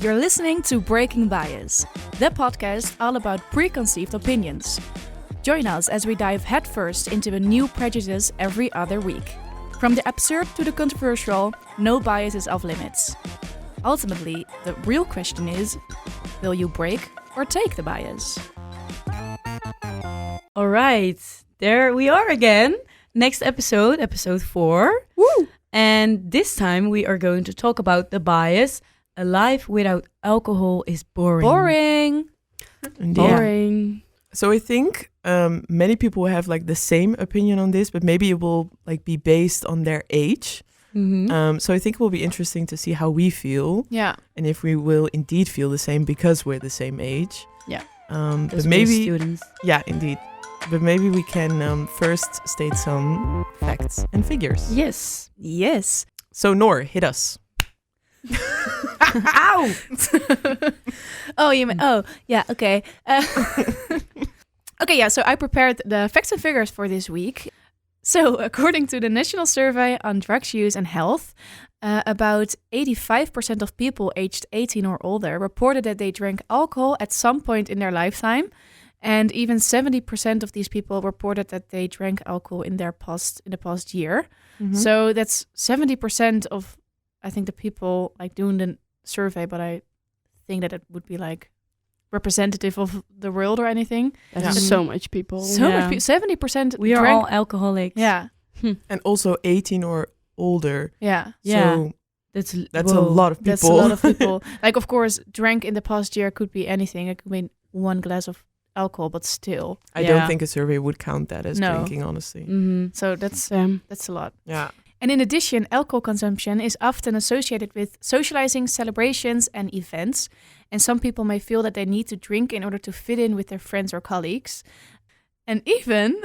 You're listening to Breaking Bias, the podcast all about preconceived opinions. Join us as we dive headfirst into a new prejudice every other week. From the absurd to the controversial, no bias is off limits. Ultimately, the real question is, will you break or take the bias? All right, there we are again. Next episode, episode 4. Woo! And this time we are going to talk about the bias. A life without alcohol is boring. Boring! Indeed. Boring. So I think many people have like the same opinion on this, but maybe it will like be based on their age. Mm-hmm. So I think it will be interesting to see how we feel Yeah. and if we will indeed feel the same because we're the same age. Yeah. But maybe, students. yeah, indeed. But maybe we can first state some facts and figures. Yes. Yes. So Noor, hit us. Ow! Oh, you mean, oh, yeah, okay. Okay, yeah, so I prepared the facts and figures for this week. So, according to the National Survey on Drugs Use and Health, about 85% of people aged 18 or older reported that they drank alcohol at some point in their lifetime. And even 70% of these people reported that they drank alcohol in the past year. Mm-hmm. So that's 70% of, I think, the people like doing the survey, but I think that it would be like representative of the world or anything. That's Yeah. so much people. So Yeah. much people, 70% We are drank. all alcoholics. Yeah, And also 18 or older. yeah. Yeah. So That's that's a lot of people. That's a lot of people. Like, of course, drank in the past year could be anything. It could be one glass of alcohol, but still. I don't think a survey would count that as No. drinking, honestly. Mm-hmm. So that's a lot. Yeah. And in addition, alcohol consumption is often associated with socializing, celebrations, and events. And some people may feel that they need to drink in order to fit in with their friends or colleagues. And even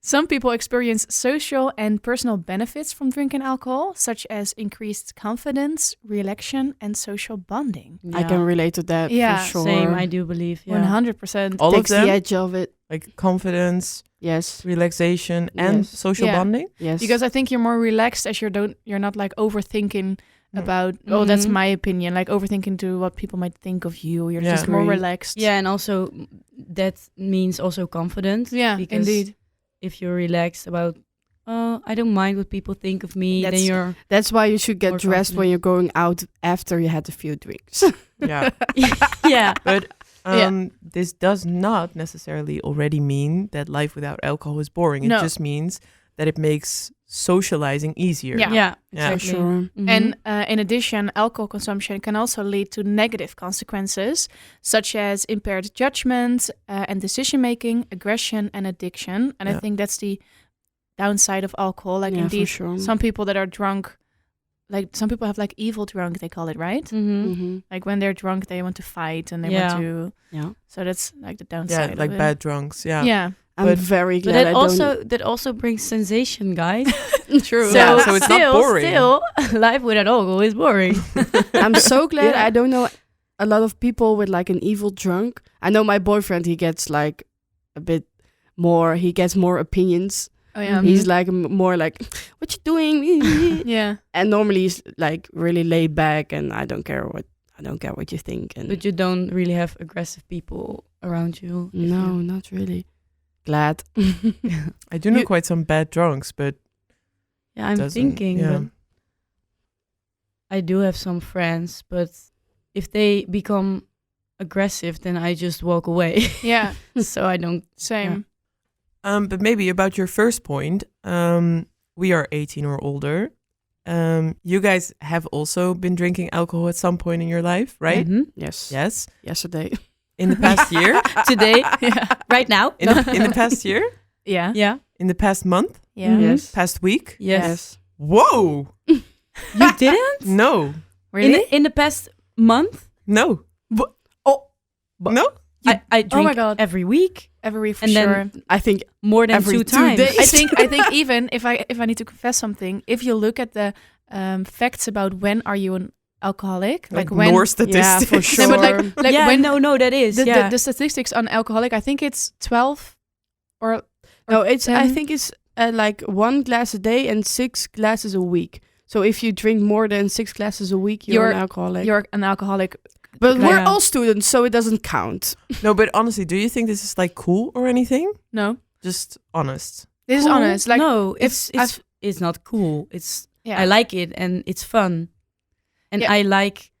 some people experience social and personal benefits from drinking alcohol, such as increased confidence, relaxation, and social bonding. I can relate to that Yeah, for sure. Same, I do believe. Yeah. 100%. All Takes of them, the edge of it. like confidence, Yes. relaxation, and Yes. social Yeah. bonding. Yes. Because I think you're more relaxed as you're not like overthinking Mm. about, oh, that's Mhm. my opinion, like overthinking to what people might think of you. You're Yeah. just more Agree. relaxed. Yeah, and also that means also confidence. Yeah, because indeed. if you're relaxed about, oh, I don't mind what people think of me, then That's- you're That's why you should get More dressed when you're going out after you had a few drinks. Yeah. yeah. But Yeah. this does not necessarily already mean that life without alcohol is boring. It No. just means that it makes socializing easier. Yeah. Yeah, Yeah. For exactly. sure. Mhm. And in addition, alcohol consumption can also lead to negative consequences, such as impaired judgment and decision making, aggression, and addiction. And I Yeah. think that's the downside of alcohol. Like, Yeah, for indeed, sure. some people that are drunk, like some people have like evil drunk, they call it, right? Mhm. Mhm. Like when they're drunk, they want to fight and they Yeah. want to. Yeah. So that's like the Yeah, downside. like of bad drunks. Yeah. It. Yeah. I'm But- very But glad that I also brings sensation, guys. True. So, Yeah, so it's not boring. Still, life without alcohol is boring. I'm so glad Yeah. I don't know a lot of people with like an evil drunk. I know my boyfriend, he gets like a bit more, he gets more opinions. Oh yeah. Mhm. He's like more like, what you doing? Yeah. And normally he's like really laid back and I don't care what you think. And But you don't really have aggressive people around you. if no, you- not really. Glad. I do know You- quite some bad drunks, but Yeah, I'm doesn't- thinking, yeah. but I do have some friends, but if they become aggressive, then I just walk away. Yeah. So I don't. Same. But maybe about your first point, we are 18 or older. You guys have also been drinking alcohol at some point in your life, right? Mhm. Yes. Yes. Yesterday. In the past year? Today, Yeah. right now. In the past year? Yeah. Yeah. In the past month? Yeah. Mhm. Yes. Past week? Yes. Whoa! You didn't? No. Really? In the past month, No. Oh. No? I drink my God. every week, Every week for and sure. then I think more than Every 2 2 times. days. I think even if I need to confess something, if you look at the facts about when are you an alcoholic, like when Noor statistics. for sure. No, but like yeah, when no, that is the, the statistics on alcoholic, I think it's 12 or No, it's. I 10? think it's like 1 glass a day and 6 glasses a week. So if you drink more than 6 glasses a week, you're an alcoholic. You're an alcoholic. But we're Yeah. all students, so it doesn't count. No, but honestly, do you think this is like cool or anything? No, Just honest. this is Cool? honest. Like, no, if it's not cool. It's yeah. I like it and it's fun. And Yeah. I like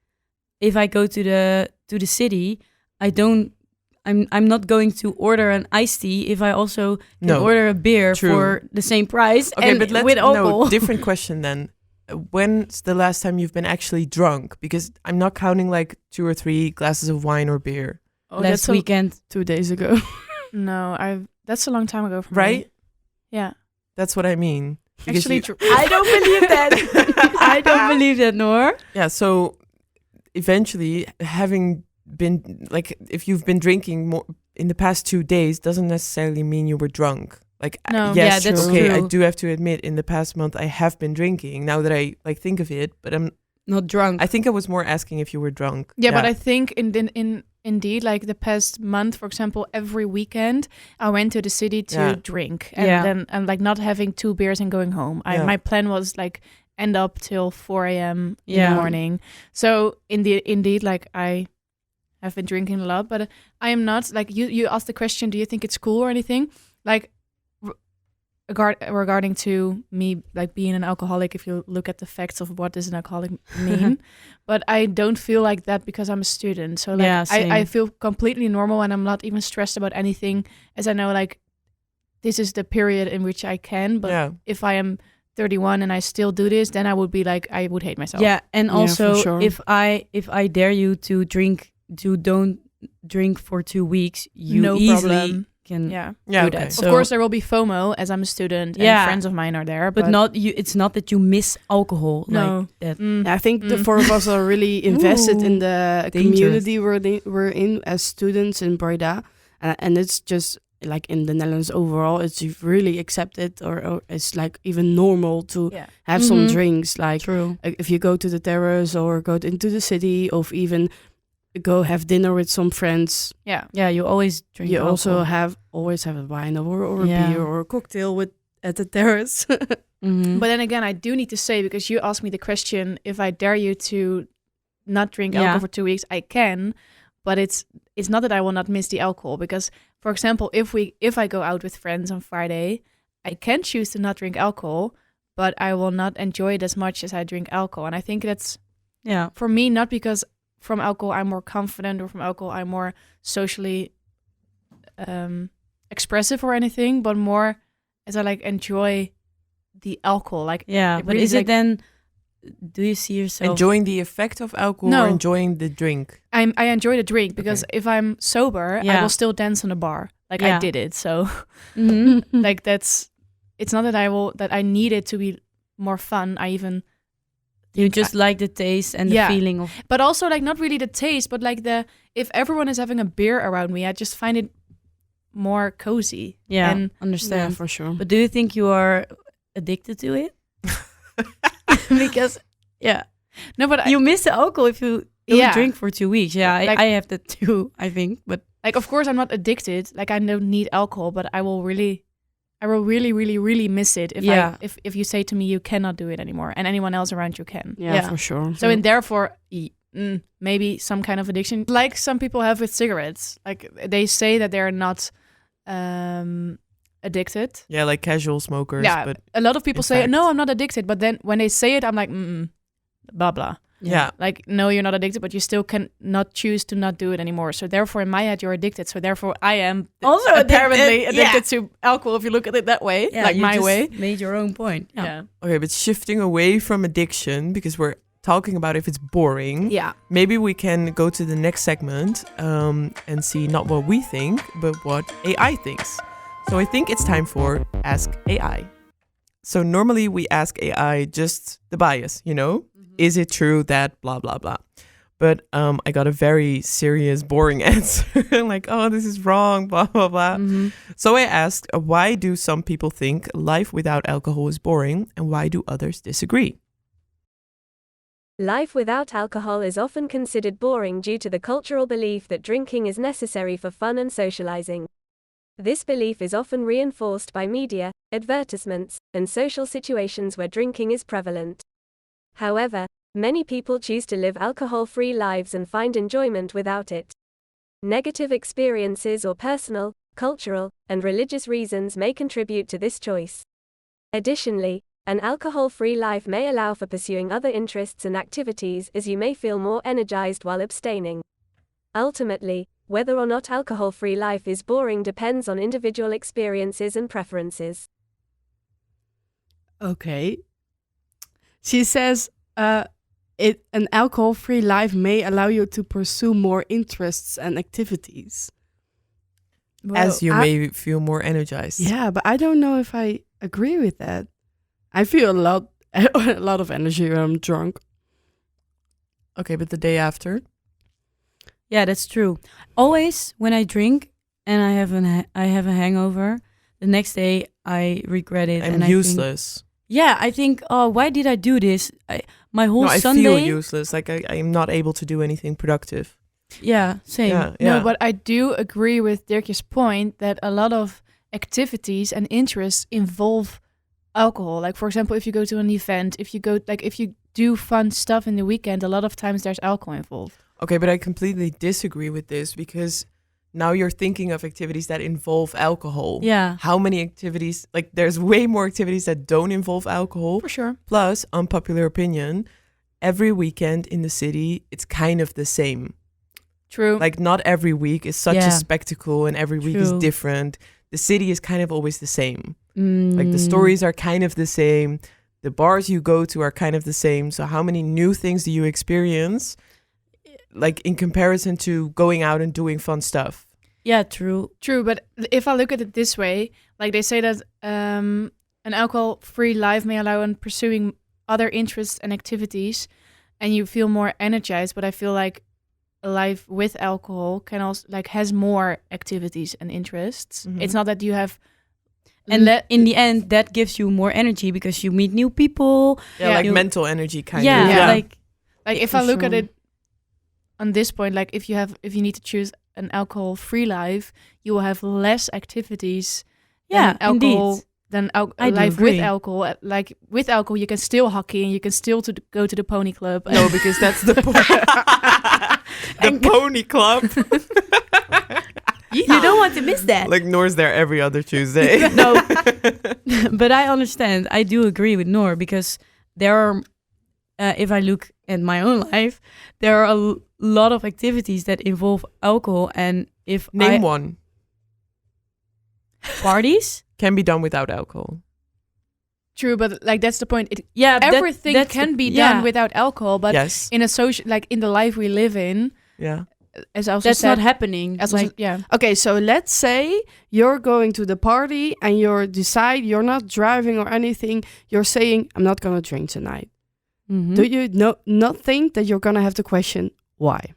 if I go to the city, I'm not going to order an iced tea if I also can No. order a beer True. for the same price Okay, and but let's with alcohol. no different question then. When's the last time you've been actually drunk? Because I'm not counting like 2 or 3 glasses of wine or beer, Oh, Last that's a- weekend. 2 days ago. No, that's a long time ago for me. right? Yeah. That's what I mean. Because Actually, you- I don't believe that. I don't believe that, Noor. yeah. So eventually, having been like, if you've been drinking more in the past 2 days, doesn't necessarily mean you were drunk. Like, No. yes, Yeah, that's okay. I true. do have to admit, in the past month, I have been drinking. Now that I like think of it, but Not drunk. I think I was more asking if you were drunk. Yeah, but I think indeed, like the past month, for example, every weekend I went to the city to Yeah. drink, and Yeah. then and like not having 2 beers and going home. Yeah. My plan was like end up till 4 a.m. in the Yeah. morning. So indeed, like I have been drinking a lot, but I am not like you asked the question, do you think it's cool or anything? Like regarding to me like being an alcoholic, if you look at the facts of what does an alcoholic mean, but I don't feel like that because I'm a student. So like Yeah, same. I feel completely normal and I'm not even stressed about anything, as I know like this is the period in which I can. But yeah. if I am 31 and I still do this, then I would be like I would hate myself. Yeah, and Yeah, also for sure. if I dare you to don't drink for 2 weeks, you no easily problem. can Yeah. Yeah. do Okay. that. Of So- course, there will be FOMO as I'm a student and Yeah. friends of mine are there, but not you. It's not that you miss alcohol. No. Like that. Mm. I think the Mm. 4 of us are really invested in Ooh, the dangerous. community we're in as students in Breda. And it's just like in the Netherlands overall, it's really accepted or it's like even normal to Yeah. have some Mhm. drinks. Like True. if you go to the terrace or go into the city or even go have dinner with some friends, Yeah. Yeah, you always drink. you also alcohol. always have a wine or a Yeah. beer or a cocktail at the terrace. Mhm. But then again, I do need to say, because you asked me the question, if I dare you to not drink Yeah. alcohol for 2 weeks, I can. But it's not that I will not miss the alcohol. Because, for example, if I go out with friends on Friday, I can choose to not drink alcohol, but I will not enjoy it as much as I drink alcohol. And I think that's, yeah. for me, not because from alcohol I'm more confident or from alcohol I'm more socially expressive or anything, but more as I like enjoy the alcohol. Like, Yeah, it but really is it like- then? Do you see yourself? Enjoying the effect of alcohol No. or enjoying the drink? I enjoy the drink because if I'm sober, I Yeah. will still dance on the bar. Like I Yeah. did it. So Mhm. like it's not that I need it to be more fun. I even You just like the taste and the Yeah. feeling of. but also like not really the taste, but like if everyone is having a beer around me, I just find it more cozy. Yeah, And Yeah, understand. for sure. But do you think you are addicted to it? Because yeah, no, but you miss the alcohol if you don't Yeah. drink for 2 weeks. Yeah, Like- I have that too. I think, but like of course I'm not addicted. Like I don't need alcohol, but I will really, really miss it Yeah. if you say to me you cannot do it anymore, and anyone else around you can. Yeah, Yeah. for sure. So and therefore, maybe some kind of addiction, like some people have with cigarettes. Like they say that they're not addicted. Yeah, like casual smokers. Yeah, But a lot of people in say, fact- "No, I'm not addicted." But then when they say it, I'm like, blah blah. yeah. Like, no, you're not addicted, but you still can not choose to not do it anymore. So therefore, in my head, you're addicted. So therefore, I am Also apparently addicted, addicted to alcohol. If you look at it that way, yeah, like you my just way. made your own point. Yeah. Okay, but shifting away from addiction, because we're talking about if it's boring, Yeah. maybe we can go to the next segment and see not what we think, but what AI thinks. So I think it's time for Ask AI. So normally we ask AI just the bias, you know? Is it true that blah, blah, blah? But I got a very serious, boring answer. Like, oh, this is wrong, blah, blah, blah. Mhm. So I asked, why do some people think life without alcohol is boring? And why do others disagree? Life without alcohol is often considered boring due to the cultural belief that drinking is necessary for fun and socializing. This belief is often reinforced by media, advertisements, and social situations where drinking is prevalent. However, many people choose to live alcohol-free lives and find enjoyment without it. Negative experiences or personal, cultural, and religious reasons may contribute to this choice. Additionally, an alcohol-free life may allow for pursuing other interests and activities as you may feel more energized while abstaining. Ultimately, whether or not alcohol-free life is boring depends on individual experiences and preferences. Okay. She says, an alcohol-free life may allow you to pursue more interests and activities. As you I- may feel more energized. Yeah, but I don't know if I agree with that. I feel a lot of energy when I'm drunk. Okay, but the day after? Yeah, that's true. Always when I drink and I have a hangover, the next day I regret it. I'm and I think, useless. I think, oh, why did I do this? My whole No, I Sunday. feel useless. Like I'm not able to do anything productive. Yeah, same. Yeah. No, but I do agree with Dirk's point that a lot of activities and interests involve alcohol. Like, for example, if you go to an event, if you do fun stuff in the weekend, a lot of times there's alcohol involved. Okay, but I completely disagree with this because now you're thinking of activities that involve alcohol. Yeah. How many activities? Like, there's way more activities that don't involve alcohol. For sure. Plus, unpopular opinion, every weekend in the city, it's kind of the same. True. Like, not every week is such Yeah. a spectacle and every week is True. different. The city is kind of always the same. Mm. Like, the stories are kind of the same. The bars you go to are kind of the same. So how many new things do you experience? Like, in comparison to going out and doing fun stuff. Yeah, true. True, but if I look at it this way, like they say that an alcohol-free life may allow in pursuing other interests and activities, and you feel more energized. But I feel like a life with alcohol can also has more activities and interests. Mhm. It's not that you have, And in the end, that gives you more energy because you meet new people. Yeah, Yeah. like You- mental energy kind Yeah, of. Yeah. like if For I look at sure. it on this point, like if you need to choose an alcohol-free life, you will have less activities. yeah, than alcohol. indeed. Than I do life with agree. alcohol. Like with alcohol, you can still hockey and you can still go to the pony club. No, because that's the the pony club. You don't want to miss that. Like Noor's there every other Tuesday. No, but I understand. I do agree with Noor because there are, if I look at my own life, there are a lot of activities that involve alcohol. And if Name one. parties, Can be done without alcohol. True, but like that's the point. yeah, Everything that's can the- be yeah, done without alcohol, but Yes. in a social, like in the life we live in, Yeah. as I also That's said, not happening. as Like, also, yeah, Okay, so let's say you're going to the party and you're not driving or anything. You're saying, I'm not going to drink tonight. mhm. Do you not think that you're going to have to question why?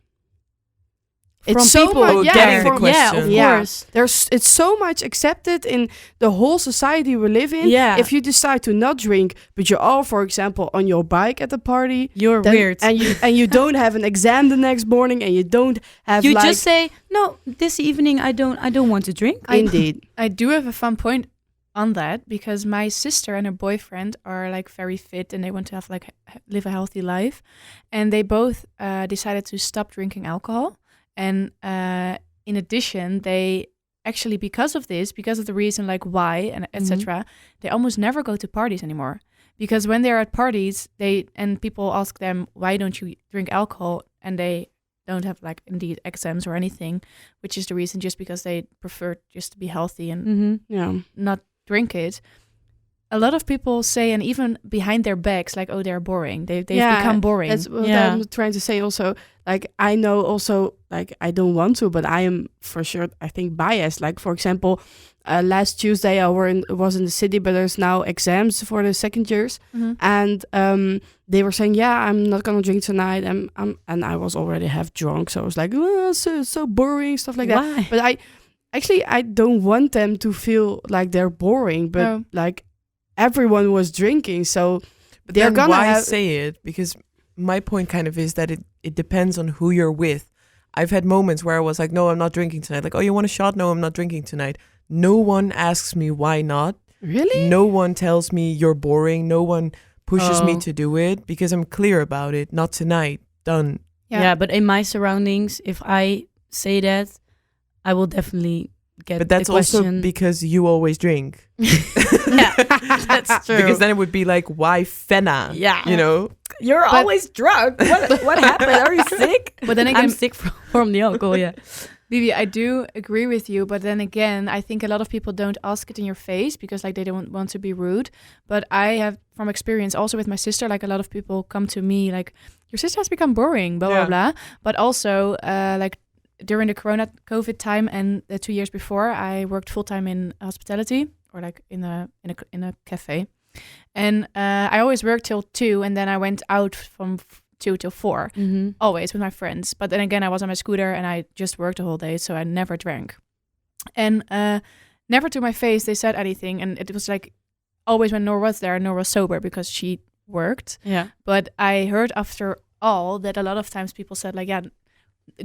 From It's so people much, yeah, getting the from- yeah, of question. Yeah. course. It's so much accepted in the whole society we live in. Yeah. If you decide to not drink, but you're all, for example, on your bike at the party, You're then- weird. and you don't have an exam the next morning, and you don't have You like just say no. This evening, I don't want to drink. indeed. I do have a fun point on that because my sister and her boyfriend are like very fit and they want to have like live a healthy life, and they both decided to stop drinking alcohol. And in addition, they actually, because of the reason like why and etc., they almost never go to parties anymore. Because when they're at parties, people ask them, why don't you drink alcohol? And they don't have like indeed exams or anything, which is the reason just because they prefer just to be healthy and Mm-hmm. Yeah. not drink it. A lot of people say, and even behind their backs, like, oh, they're boring. They've Yeah, become boring. That's what Yeah. I'm trying to say also. Like, I know also, like, I don't want to, but I am for sure, I think, biased. Like, for example, last Tuesday I was in the city, but there's now exams for the second years. Mhm. And they were saying, yeah, I'm not going to drink tonight. And I was already half drunk. So I was like, oh, so boring, stuff like that. Why? But I don't want them to feel like they're boring, but No. like everyone was drinking. So But they're then gonna why have, say it? Because my point kind of is that it depends on who you're with. I've had moments where I was like, no, I'm not drinking tonight. Like, oh, you want a shot? No, I'm not drinking tonight. No one asks me why not. really? No one tells me you're boring. No one pushes me Oh. to do it because I'm clear about it. Not tonight. Done. Yeah. But in my surroundings, if I say that, I will definitely get But that's the question. also because you always drink. Yeah, that's true. Because then it would be like, why Fenna? Yeah. You know? You're But- always drunk. What happened? Are you sick? But then I'm again, sick from the alcohol, yeah. Vivi, I do agree with you, but then again, I think a lot of people don't ask it in your face because like they don't want to be rude. But I have from experience also with my sister, like a lot of people come to me like, your sister has become boring, blah, Yeah. blah, blah. But also like during the COVID time and the 2 years before, I worked full time in hospitality or like in a cafe. And I always worked till 2 and then I went out from 2 till 4. Mm-hmm. Always with my friends. But then again, I was on my scooter and I just worked the whole day, so I never drank. And never to my face they said anything. And it was like always when Noor was there, Noor was sober because she worked. Yeah. But I heard after all that a lot of times people said like, yeah,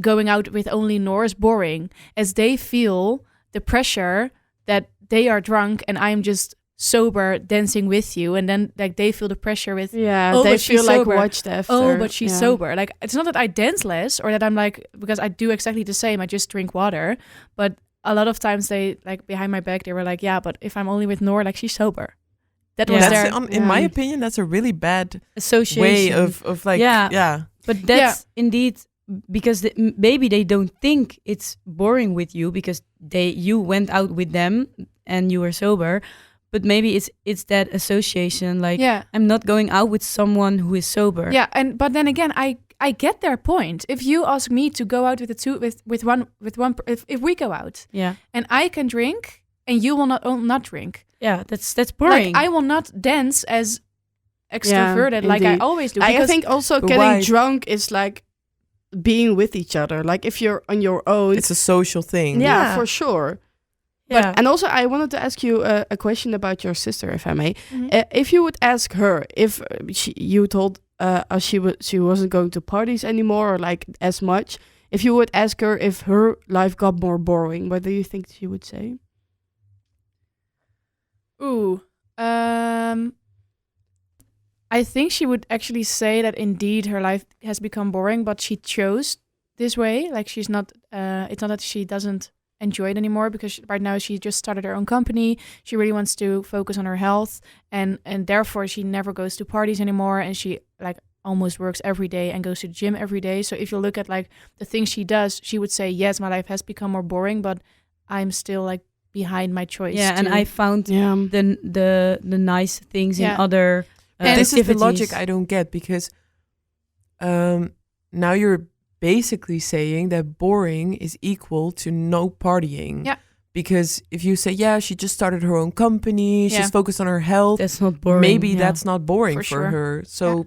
going out with only Noor is boring, as they feel the pressure that they are drunk and I'm just sober dancing with you, and then like they feel the pressure with Yeah, Oh, they but she's feel like sober. watched after. oh, but she's Yeah. sober. Like it's not that I dance less or that I'm like, because I do exactly the same, I just drink water. But a lot of times they like behind my back they were like, yeah, but if I'm only with Noor, like she's sober. That was Yeah. their That's, in my Yeah. opinion, that's a really bad Association. way of like, Yeah. yeah. But that's indeed because maybe they don't think it's boring with you because you went out with them and you were sober, but maybe it's that association like yeah. I'm not going out with someone who is sober. Yeah, and but then again, I get their point. If you ask me to go out with the two with one if we go out Yeah. and I can drink and you will not drink, Yeah, that's boring. like I will not dance as extroverted like I indeed. always do. I because- think also But getting why? drunk is like being with each other. Like if you're on your own, It's a social thing. yeah, for sure. yeah. But, and also, I wanted to ask you a question about your sister, if I may. Mhm. If you would ask her if you told she wasn't going to parties anymore or like as much, if you would ask her if her life got more boring, what do you think she would say? Ooh. I think she would actually say that indeed her life has become boring, but she chose this way. Like she's not. It's not that she doesn't enjoy it anymore because right now she just started her own company. She really wants to focus on her health, and therefore she never goes to parties anymore, and she like almost works every day and goes to the gym every day. So if you look at like the things she does, she would say, yes, my life has become more boring, but I'm still like behind my choice. yeah, and to- I found Yeah. the nice things in Yeah. other And this is the activities. logic I don't get because now you're basically saying that boring is equal to no partying. Yeah. Because if you say, yeah, she just started her own company, Yeah. she's focused on her health, That's not boring. maybe yeah. that's not boring For for, sure. her. So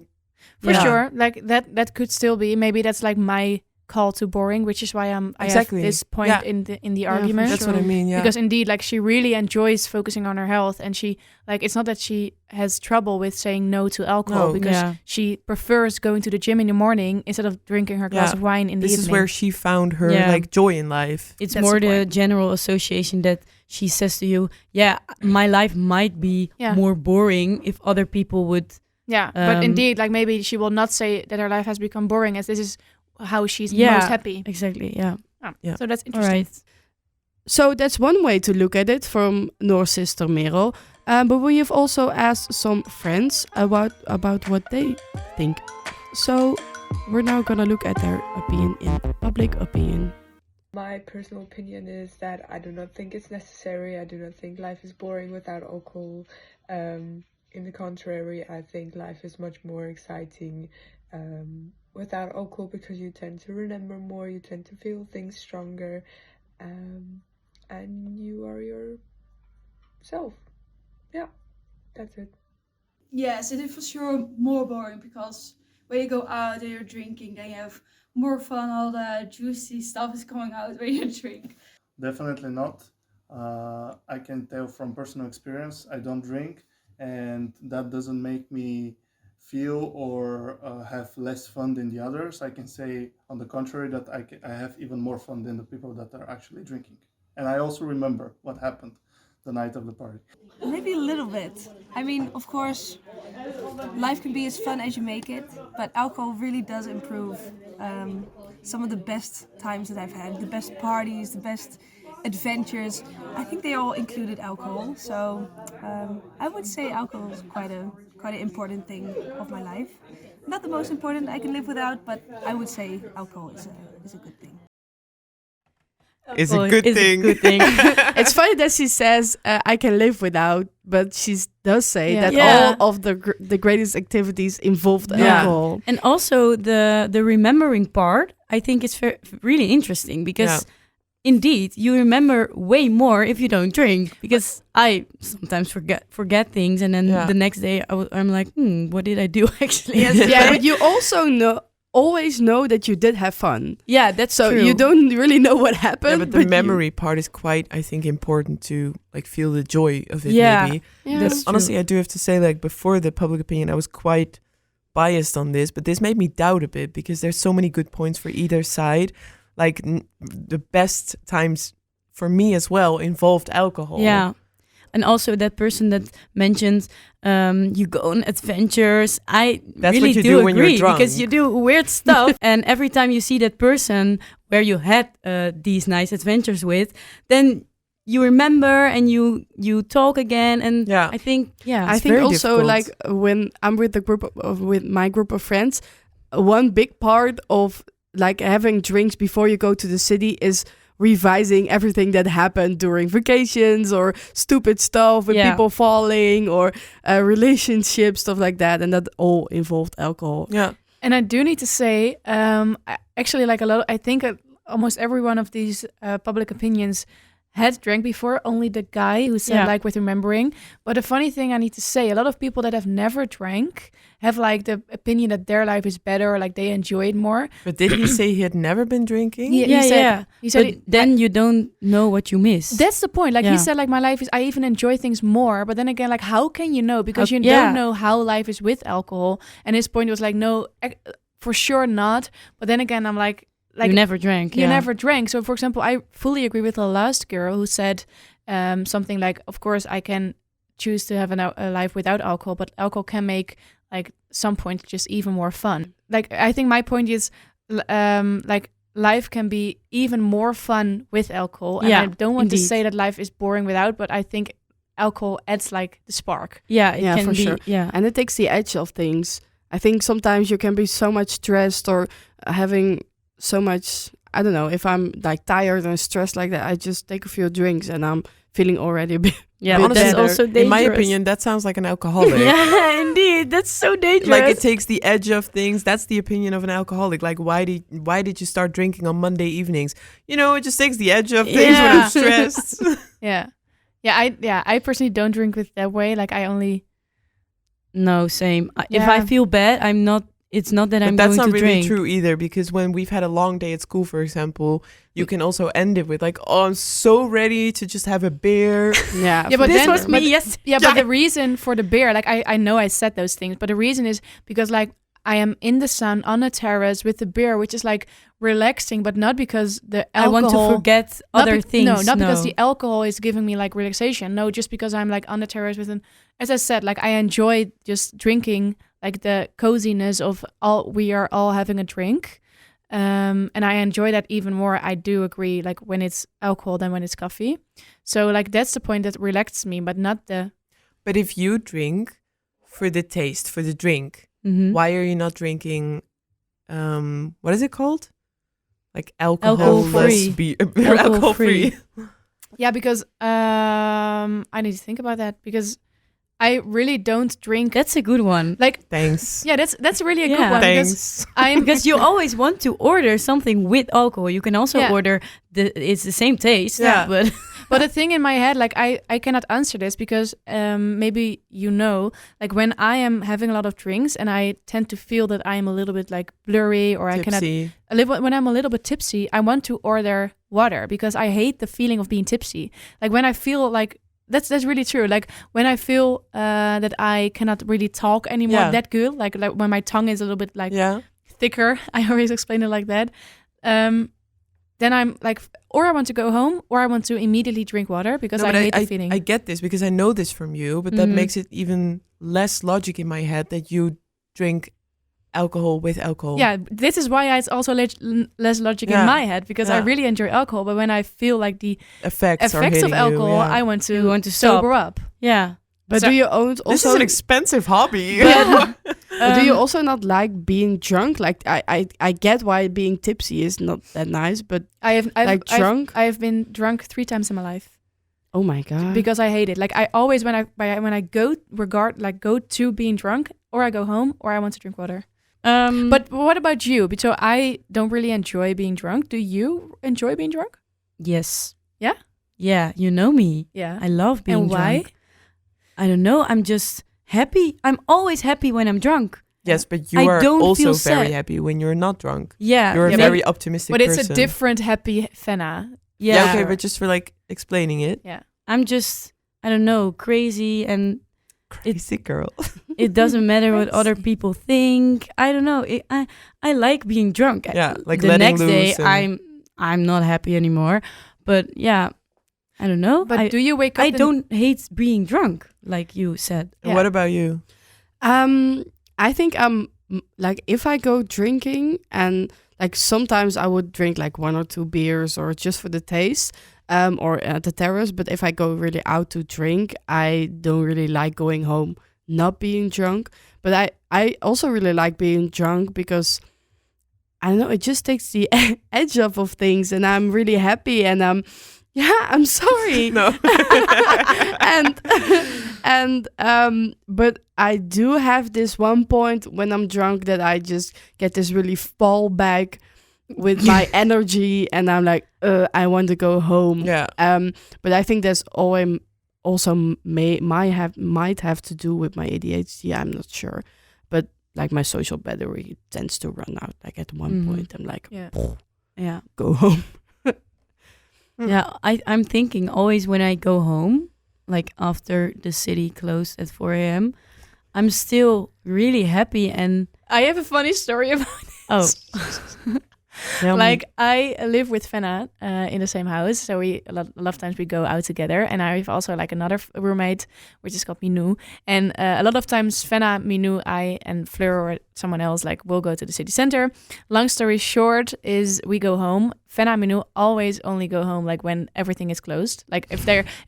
For Yeah. sure, like that could still be. Maybe that's like my call to boring, which is why I Exactly. have this point Yeah. in the for argument. that's what I mean. Yeah. Because indeed, like she really enjoys focusing on her health, and she like it's not that she has trouble with saying no to alcohol No. because Yeah. she prefers going to the gym in the morning instead of drinking her glass Yeah. of wine in the this is evening. where she found her Yeah. like joy in life. It's That's more the the point. general association that she says to you, yeah, my life might be Yeah. more boring if other people would. Yeah, but Um, indeed, like maybe she will not say that her life has become boring, as this is how she's Yeah. most happy. Exactly, yeah. Yeah. So that's All interesting. right. So that's one way to look at it from Noor's sister Merel. But we have also asked some friends about what they think. So we're now gonna look at their opinion in public opinion. My personal opinion is that I do not think it's necessary. I do not think life is boring without alcohol. In the contrary, I think life is much more exciting without alcohol because you tend to remember more, you tend to feel things stronger, and you are yourself. Yeah, that's it. Yes, it is for sure more boring because when you go out and you're drinking, then you have more fun. All the juicy stuff is coming out when you drink. Definitely not. I can tell from personal experience, I don't drink, and that doesn't make me feel or have less fun than the others. I can say, on the contrary, that I have even more fun than the people that are actually drinking. And I also remember what happened. the night of the party. Maybe a little bit. I mean, of course, life can be as fun as you make it, but alcohol really does improve some of the best times that I've had, the best parties, the best adventures. I think they all included alcohol, so I would say alcohol is quite an important thing of my life. Not the most important I can live without, but I would say alcohol is a good thing. It's a good thing. It's funny that she says I can live without, but she does say that Yeah. all of the greatest activities involved Yeah. alcohol. And also the remembering part, I think is really interesting because indeed you remember way more if you don't drink. Because I sometimes forget things, and then the next day I'm like, what did I do actually? Yeah, but you also always know that you did have fun. Yeah, that's So true. you don't really know what happened. Yeah, but the memory part is quite, I think, important to like feel the joy of it. Maybe. Yeah, That's Honestly, I do have to say, like before the public opinion, I was quite biased on this, but this made me doubt a bit because there's so many good points for either side. Like the best times for me as well involved alcohol. Yeah. And also that person that mentioned you go on adventures. I That's really what you do do agree when you're drunk. because you do weird stuff. And every time you see that person where you had these nice adventures with, then you remember and you talk again. And I think, I think very also difficult. like when I'm with the with my group of friends, one big part of like having drinks before you go to the city is revising everything that happened during vacations or stupid stuff with people falling or relationships, stuff like that, and that all involved alcohol. Yeah. And I do need to say, actually, like I think almost every one of these public opinions had drank before, only the guy who said like with remembering. But the funny thing I need to say, a lot of people that have never drank have like the opinion that their life is better or like they enjoy it more. But did he say he had never been drinking? He said But then you don't know what you miss. that's the point. Like he said, like my life is, I even enjoy things more. But then again, like how can you know? Because you don't know how life is with alcohol. And his point was like, no, for sure not. But then again, I'm like you never drank. You never drank. So, for example, I fully agree with the last girl who said something like, of course, I can choose to have a life without alcohol, but alcohol can make like some point just even more fun. Like, I think my point is like life can be even more fun with alcohol. And I don't want to say that life is boring without, but I think alcohol adds like the spark. Yeah, it can for be, sure. Yeah. And it takes the edge of things. I think sometimes you can be so much stressed or having so much, I don't know, if I'm like tired and stressed like that, I just take a few drinks and I'm feeling already a bit Yeah, Honestly, that's also dangerous. in my opinion, that sounds like an alcoholic. Yeah, indeed. That's so dangerous. Like it takes the edge of things. That's the opinion of an alcoholic. Like why did you start drinking on Monday evenings? You know, it just takes the edge of things when I'm stressed. I personally don't drink with that way. Like I only No, same. If I feel bad, I'm not. It's not that But I'm that's going not to really drink. true either, because when we've had a long day at school, for example, you can also end it with like, oh, I'm so ready to just have a beer. Yeah, but This then, was me. but- Yes. Yeah, but the reason for the beer, like I know I said those things, but the reason is because like I am in the sun on a terrace with the beer, which is like relaxing, but not because the I alcohol. want to forget not other things. No, not because the alcohol is giving me like relaxation. No, just because I'm like on the terrace with as I said, like I enjoy just drinking, like the coziness of we are all having a drink. And I enjoy that even more. I do agree, like when it's alcohol than when it's coffee. So like that's the point that relaxes me, but not the. But if you drink for the taste, for the drink, Mhm. why are you not drinking? What is it called? Like alcohol Alcohol-free. beer, Alcohol-free. alcohol free. Yeah, because I need to think about that because I really don't drink. That's a good one. Like Thanks. yeah, that's really a Yeah. good one because Thanks. I'm Because you always want to order something with alcohol. You can also Yeah. order it's the same taste. Yeah. But But the thing in my head, like I cannot answer this because maybe you know, like when I am having a lot of drinks and I tend to feel that I am a little bit like blurry or I cannot. Tipsy. When I'm a little bit tipsy, I want to order water because I hate the feeling of being tipsy. Like when I feel like that's really true. Like when I feel that I cannot really talk anymore Yeah. that good, like when my tongue is a little bit like Yeah. thicker. I always explain it like that. then I'm like, or I want to go home, or I want to immediately drink water because No, I but hate the feeling. I get this because I know this from you, but that Mhm. makes it even less logic in my head that you drink alcohol with alcohol. Yeah, this is why it's also less logic in Yeah. my head because I Yeah. really enjoy alcohol. But when I feel like the Effects are effects of hitting you, alcohol, yeah. I want to, You want to stop. sober up. Yeah. But So- do you own This also is an expensive hobby. But do you Um, also not like being drunk? Like I get why being tipsy is not that nice, but I've like drunk? I've been drunk 3 times in my life Oh my god. because I hate it. Like I always when I go to being drunk, or I go home, or I want to drink water. But what about you? Because I don't really enjoy being drunk. Do you enjoy being drunk? yes. Yeah? Yeah, you know me. Yeah. I love being And why? drunk. I don't know. I'm just happy. I'm always happy when I'm drunk. Yes, but you I are don't also feel very sad. happy when you're not drunk. Yeah. You're a Yeah, very optimistic But it's person. a different happy Fenna. Yeah. Yeah, okay, but just for like explaining it. I'm just, I don't know, crazy, and Crazy girl. it doesn't matter what other people think. I don't know. I like being drunk. Yeah, like the letting next day loose and- I'm not happy anymore. But yeah, I don't know. But do you wake up I don't hate being drunk, like you said. And what about you? I think like if I go drinking and like sometimes I would drink like 1 or 2 beers or just for the taste or at the terrace, but if I go really out to drink, I don't really like going home not being drunk. But I also really like being drunk because I don't know, it just takes the edge off of things and I'm really happy and yeah, I'm sorry. No. But I do have this one point when I'm drunk that I just get this really fall back with my energy and I'm like, I want to go home. Yeah. But I think that's always also might have to do with my ADHD. I'm not sure, but like my social battery tends to run out. Like at one Mhm. point, I'm like, Yeah. go home. Yeah, I'm thinking always when I go home, like after the city closed at 4 a.m., I'm still really happy and I have a funny story about this. tell me. Like I live with Fenna in the same house, so a lot of times we go out together. And I have also like another roommate, which is called Minou. And a lot of times Fenna, Minou, I, and Fleur or someone else like will go to the city center. Long story short is we go home. Fenna and Minou always only go home like when everything is closed. Like if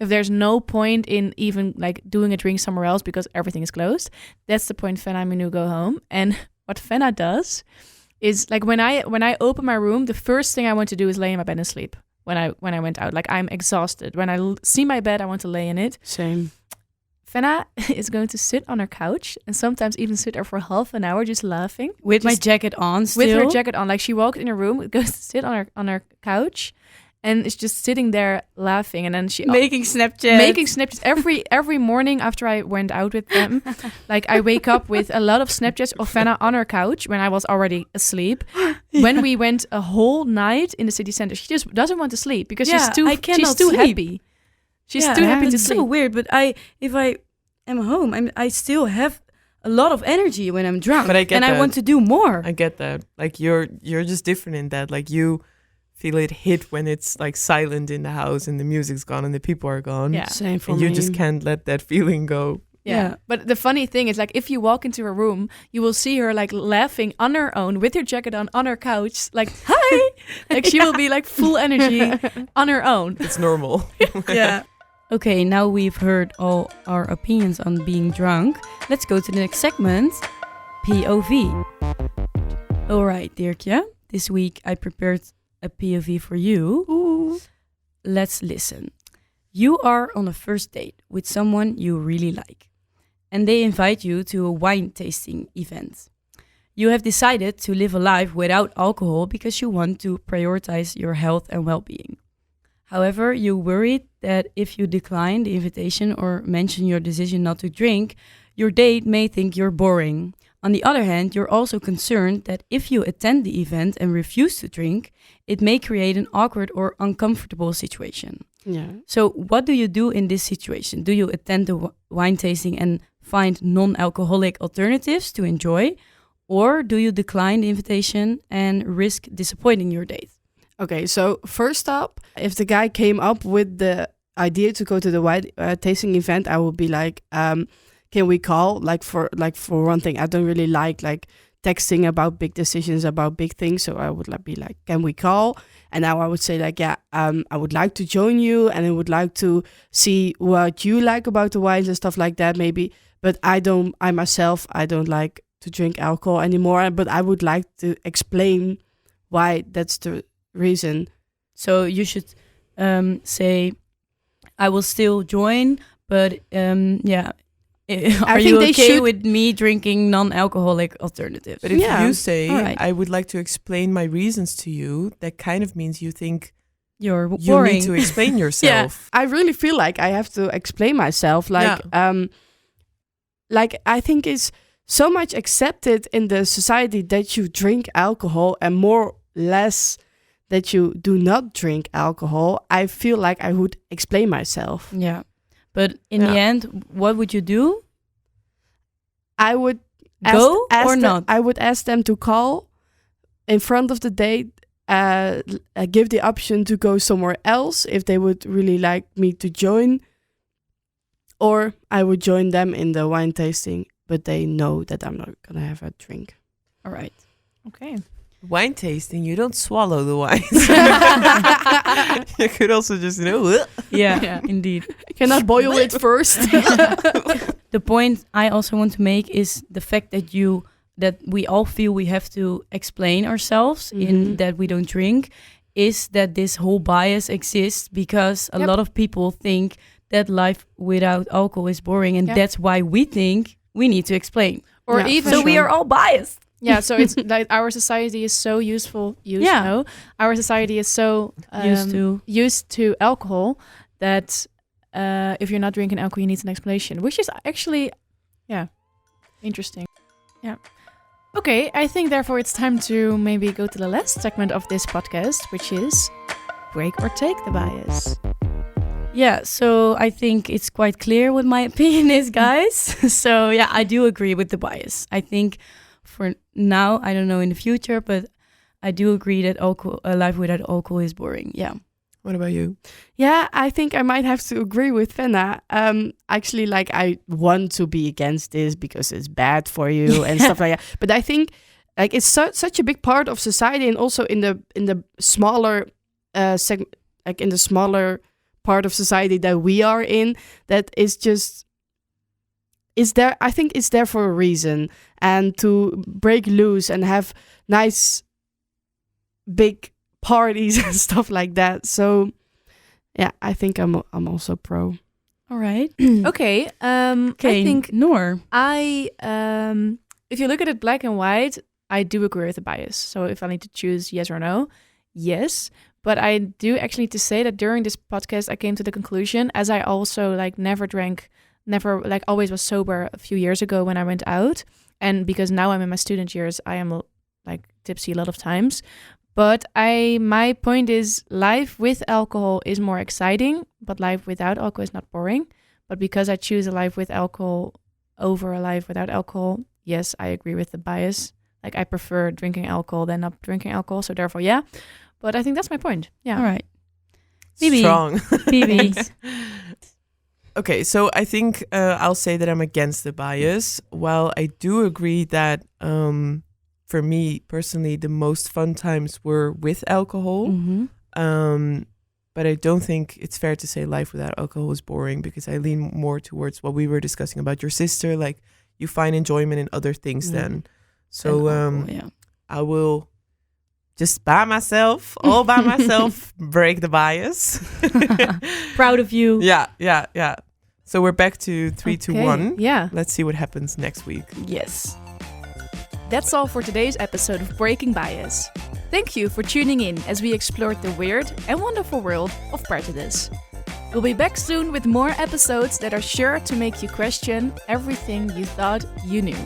there's no point in even like doing a drink somewhere else because everything is closed, that's the point Fenna and Minou go home. And what Fenna does is like when I open my room, the first thing I want to do is lay in my bed and sleep. When I went out, like I'm exhausted. When I see my bed, I want to lay in it. Same. Fenna is going to sit on her couch and sometimes even sit there for half an hour just laughing with my just jacket on still. with her jacket on. Like she walked in her room, goes to sit on her couch, and is just sitting there laughing. And then she making Snapchat. making Snapchats every morning after I went out with them. Like I wake up with a lot of Snapchats of Fenna on her couch when I was already asleep. When we went a whole night in the city center, she just doesn't want to sleep because Yeah, I she's cannot too sleep. happy. She's too happy to it's sleep. so weird, but if I am home, I still have a lot of energy when I'm drunk. But I get and I that. want to do more. I get that. Like you're just different in that. Like you feel it hit when it's like silent in the house and the music's gone and the people are gone. Yeah. Same for And me. you just can't let that feeling go. Yeah. But the funny thing is, like, if you walk into her room, you will see her like laughing on her own with her jacket on her couch, like, hi. Like she will be like full energy on her own. It's normal. Yeah. Okay, now we've heard all our opinions on being drunk. Let's go to the next segment, POV. All right, Dirkje. This week I prepared a POV for you. Ooh. Let's listen. You are on a first date with someone you really like, and they invite you to a wine tasting event. You have decided to live a life without alcohol because you want to prioritize your health and well-being. However, you're worried that if you decline the invitation or mention your decision not to drink, your date may think you're boring. On the other hand, you're also concerned that if you attend the event and refuse to drink, it may create an awkward or uncomfortable situation. Yeah. So what do you do in this situation? Do you attend the wine tasting and find non-alcoholic alternatives to enjoy? Or do you decline the invitation and risk disappointing your date? Okay, so first up, if the guy came up with the idea to go to the wine tasting event, I would be like, can we call? Like for one thing, I don't really like texting about big decisions, about big things. So I would be like, can we call? And now I would say like, yeah, I would like to join you, and I would like to see what you like about the wines and stuff like that, maybe. But I myself don't like to drink alcohol anymore. But I would like to explain why that's the reason. So you should say, I will still join, but yeah. Are you okay with me drinking non-alcoholic alternatives? But if you say, right, I would like to explain my reasons to you, that kind of means you think you're boring. You need to explain yourself. I really feel like I have to explain myself. Like I think it's so much accepted in the society that you drink alcohol, and more less that you do not drink alcohol. I feel like I would explain myself. Yeah. But in the end, what would you do? I would go or not? I would ask them to call in front of the date, give the option to go somewhere else if they would really like me to join. Or I would join them in the wine tasting, but they know that I'm not going to have a drink. All right. Okay. Wine tasting, you don't swallow the wines. You could also just, Yeah, indeed. Cannot boil it first. The point I also want to make is the fact that we all feel we have to explain ourselves in that we don't drink, is that this whole bias exists because a lot of people think that life without alcohol is boring, and that's why we think we need to explain. Or even so we are all biased. Yeah, so it's like our society is so our society is so used to alcohol that if you're not drinking alcohol, you need an explanation, which is actually, interesting. Yeah. Okay, I think therefore it's time to maybe go to the last segment of this podcast, which is break or take the bias. Yeah, so I think it's quite clear what my opinion is, guys. So yeah, I do agree with the bias. I think for now, I don't know in the future, but I do agree that life without alcohol is boring. Yeah. What about you? Yeah, I think I might have to agree with Fenna. Actually, like, I want to be against this because it's bad for you and stuff like that. But I think like it's such a big part of society, and also in the smaller segment, like in the smaller part of society that we are in, that is just is there. I think it's there for a reason, and to break loose and have nice big parties and stuff like that. So yeah, I think I'm also pro. All right. Okay. I think Noor. If you look at it black and white, I do agree with the bias. So if I need to choose yes or no, yes. But I do actually need to say that during this podcast, I came to the conclusion, as I also always was sober a few years ago when I went out. And because now I'm in my student years, I am like tipsy a lot of times. But my point is, life with alcohol is more exciting, but life without alcohol is not boring. But because I choose a life with alcohol over a life without alcohol, yes, I agree with the bias. Like, I prefer drinking alcohol than not drinking alcohol. So therefore, yeah. But I think that's my point. Yeah. All right. Phoebe. Strong. Phoebe. Okay, so I think I'll say that I'm against the bias. While I do agree that for me personally, the most fun times were with alcohol. Mm-hmm. But I don't think it's fair to say life without alcohol is boring, because I lean more towards what we were discussing about your sister. Like, you find enjoyment in other things then. So I will just all by myself, break the bias. Proud of you. Yeah. So we're back to 3, 2, 1. Yeah. Let's see what happens next week. Yes. That's all for today's episode of Breaking Bias. Thank you for tuning in as we explored the weird and wonderful world of prejudice. We'll be back soon with more episodes that are sure to make you question everything you thought you knew.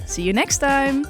See you next time!